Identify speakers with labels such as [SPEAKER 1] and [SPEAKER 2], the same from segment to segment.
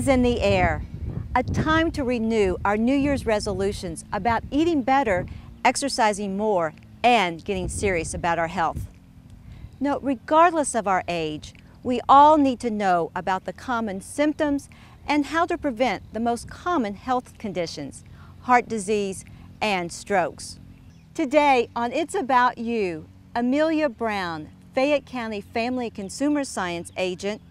[SPEAKER 1] is in the air, a time to renew our New Year's resolutions about eating better, exercising more, and getting serious about our health. Now, regardless of our age, we all need to know about the common symptoms and how to prevent the most common health conditions, heart disease and strokes. Today on It's About You, Amelia Brown, Fayette County Family and Consumer Science Agent,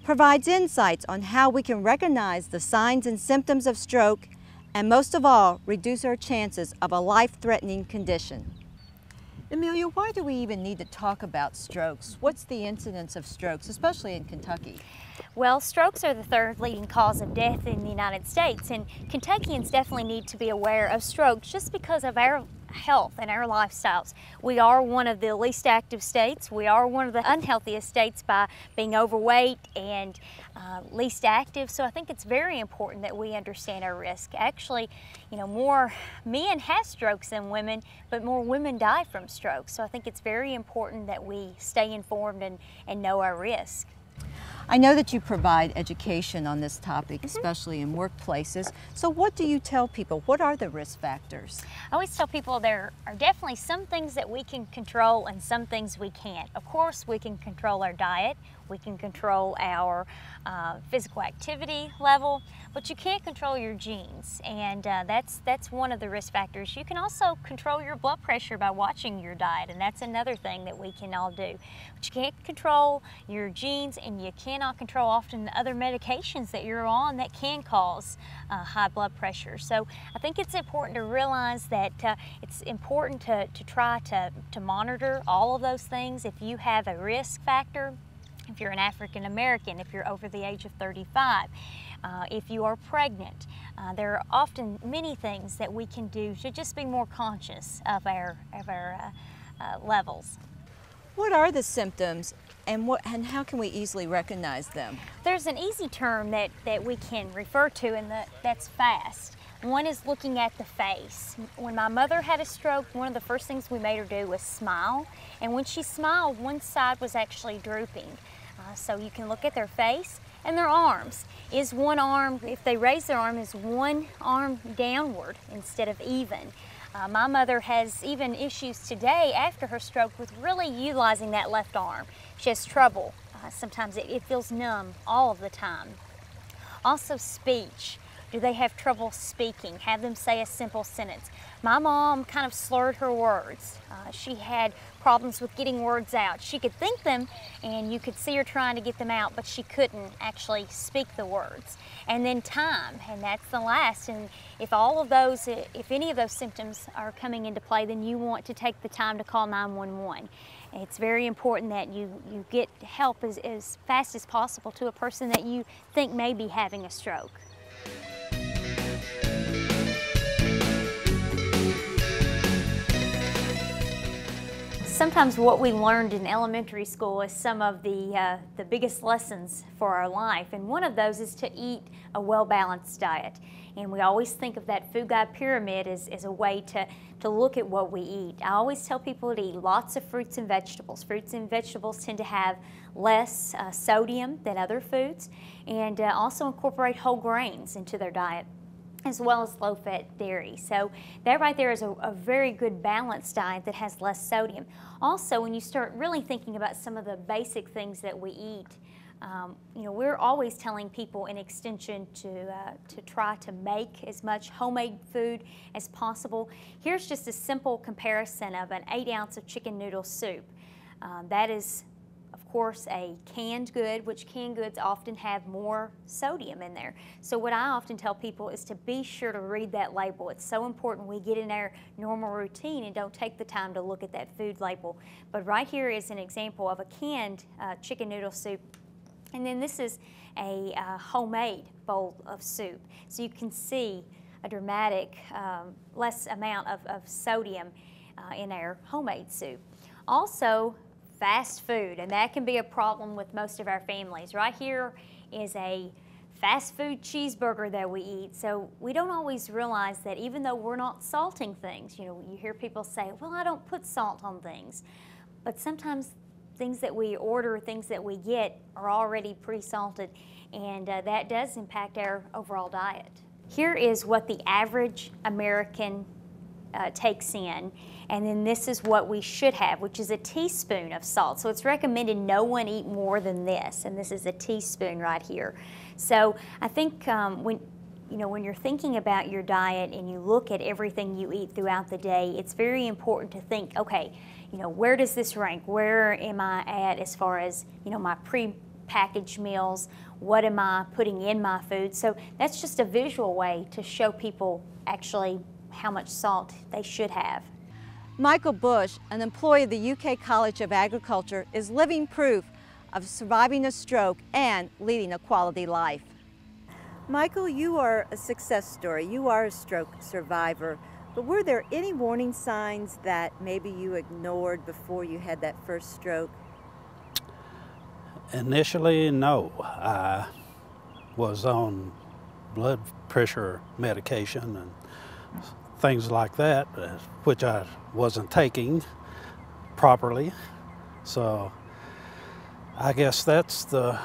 [SPEAKER 1] provides insights on how we can recognize the signs and symptoms of stroke and most of all, reduce our chances of a life-threatening condition. Amelia, why do we even need to talk about strokes? What's the incidence of strokes, especially in Kentucky?
[SPEAKER 2] Well, strokes are the third leading cause of death in the United States, and Kentuckians definitely need to be aware of strokes just because of our health and our lifestyles. We are one of the least active states. We are one of the unhealthiest states by being overweight and least active. So I think it's very important that we understand our risk. Actually, more men have strokes than women, but more women die from strokes. So I think it's very important that we stay informed and know our risk.
[SPEAKER 1] I know that you provide education on this topic, especially in workplaces. So what do you tell people? What are the risk factors?
[SPEAKER 2] I always tell people there are definitely some things that we can control and some things we can't. Of course, we can control our diet. We can control our physical activity level, but you can't control your genes, and that's one of the risk factors. You can also control your blood pressure by watching your diet, and that's another thing that we can all do. But you can't control your genes, and you cannot control often the other medications that you're on that can cause high blood pressure. So I think it's important to realize that it's important to try to monitor all of those things. If you have a risk factor, if you're an African American, if you're over the age of 35, if you are pregnant, there are often many things that we can do to just be more conscious of our levels.
[SPEAKER 1] What are the symptoms and how can we easily recognize them?
[SPEAKER 2] There's an easy term that we can refer to, and that's FAST. One is looking at the face. When my mother had a stroke, one of the first things we made her do was smile. And when she smiled, one side was actually drooping. So you can look at their face and their arms. Is one arm, if they raise their arm, is one arm downward instead of even? My mother has even issues today after her stroke with really utilizing that left arm. She has trouble. Sometimes it feels numb all of the time. Also speech. Do they have trouble speaking? Have them say a simple sentence. My mom kind of slurred her words. She had problems with getting words out. She could think them and you could see her trying to get them out, but she couldn't actually speak the words. And then time, and that's the last. And if any of those symptoms are coming into play, then you want to take the time to call 911. It's very important that you get help as fast as possible to a person that you think may be having a stroke. Sometimes what we learned in elementary school is some of the biggest lessons for our life, and one of those is to eat a well-balanced diet. And we always think of that food guide pyramid as a way to look at what we eat. I always tell people to eat lots of fruits and vegetables. Fruits and vegetables tend to have less sodium than other foods, and also incorporate whole grains into their diet, as well as low-fat dairy. So that right there is a very good balanced diet that has less sodium. Also, when you start really thinking about some of the basic things that we eat, we're always telling people in extension to try to make as much homemade food as possible. Here's just a simple comparison of an 8 ounce of chicken noodle soup. That is, of course, a canned good, which canned goods often have more sodium in there. So what I often tell people is to be sure to read that label. It's so important we get in our normal routine and don't take the time to look at that food label. But right here is an example of a canned chicken noodle soup. And then this is a homemade bowl of soup. So you can see a dramatic less amount of sodium in our homemade soup. Also, fast food, and that can be a problem with most of our families. Right here is a fast food cheeseburger that we eat. So we don't always realize that even though we're not salting things, you hear people say, well, I don't put salt on things. But sometimes things that we order, things that we get are already pre-salted, and that does impact our overall diet. Here is what the average American takes in, and then this is what we should have, which is a teaspoon of salt. So it's recommended no one eat more than this, and this is a teaspoon right here. So I think when you're thinking about your diet and you look at everything you eat throughout the day, it's very important to think, okay, where does this rank? Where am I at as far as, my pre-packaged meals? What am I putting in my food? So that's just a visual way to show people actually how much salt they should have.
[SPEAKER 1] Michael Bush, an employee of the UK College of Agriculture, is living proof of surviving a stroke and leading a quality life. Michael, you are a success story. You are a stroke survivor, but were there any warning signs that maybe you ignored before you had that first stroke?
[SPEAKER 3] Initially, no. I was on blood pressure medication and things like that, which I wasn't taking properly. So I guess that's the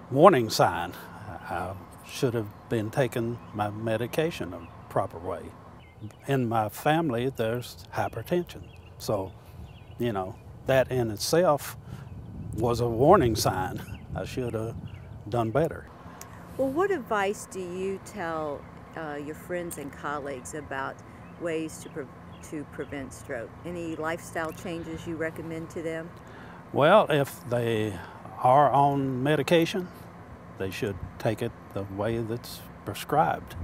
[SPEAKER 3] warning sign. I should have been taking my medication the proper way. In my family, there's hypertension. So, that in itself was a warning sign. I should have done better.
[SPEAKER 1] Well, what advice do you tell your friends and colleagues about ways to prevent stroke? Any lifestyle changes you recommend to them?
[SPEAKER 3] Well, if they are on medication, they should take it the way that's prescribed.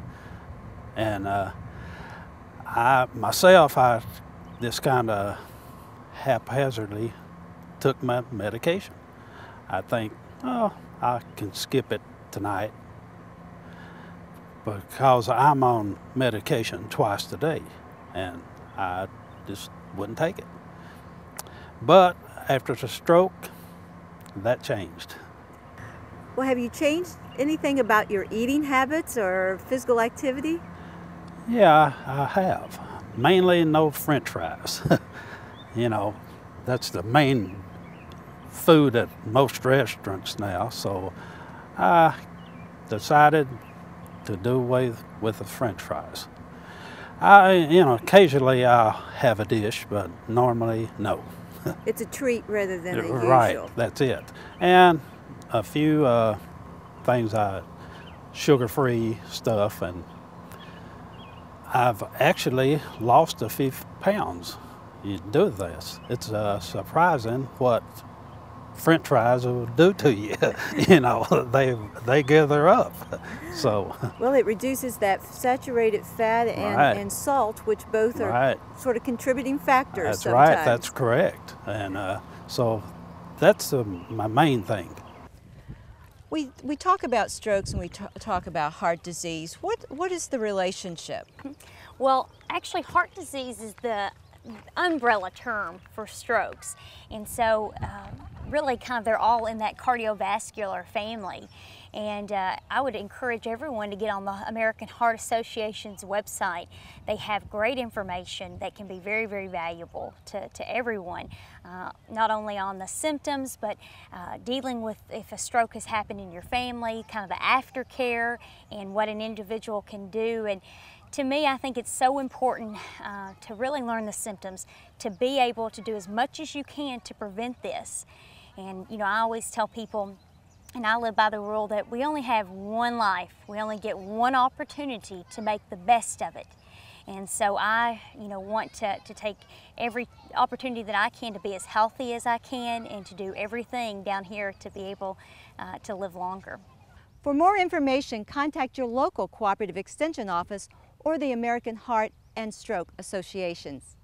[SPEAKER 3] And I just kind of haphazardly took my medication. I think, oh, I can skip it tonight because I'm on medication twice a day, and I just wouldn't take it. But after the stroke, that changed.
[SPEAKER 1] Well, have you changed anything about your eating habits or physical activity?
[SPEAKER 3] Yeah, I have. Mainly no French fries. That's the main food at most restaurants now, so I decided to do away with the French fries. Occasionally I'll have a dish, but normally no.
[SPEAKER 1] It's a treat rather than a usual.
[SPEAKER 3] Right, that's it. And a few things, sugar-free stuff, and I've actually lost a few pounds. You do this. It's surprising what French fries will do to you. They gather up. So.
[SPEAKER 1] Well, it reduces that saturated fat and salt, which both are sort of contributing factors.
[SPEAKER 3] That's
[SPEAKER 1] sometimes.
[SPEAKER 3] Right. That's correct. And so that's my main thing.
[SPEAKER 1] We talk about strokes and we talk about heart disease. What is the relationship?
[SPEAKER 2] Well, actually, heart disease is the umbrella term for strokes, and so really they're all in that cardiovascular family. And I would encourage everyone to get on the American Heart Association's website. They have great information that can be very, very valuable to everyone, not only on the symptoms, but dealing with if a stroke has happened in your family, kind of the aftercare, and what an individual can do. And to me, I think it's so important to really learn the symptoms, to be able to do as much as you can to prevent this. And I always tell people, and I live by the rule that we only have one life. We only get one opportunity to make the best of it. And so I, want to take every opportunity that I can to be as healthy as I can and to do everything down here to be able to live longer.
[SPEAKER 1] For more information, contact your local Cooperative Extension Office or the American Heart and Stroke Associations.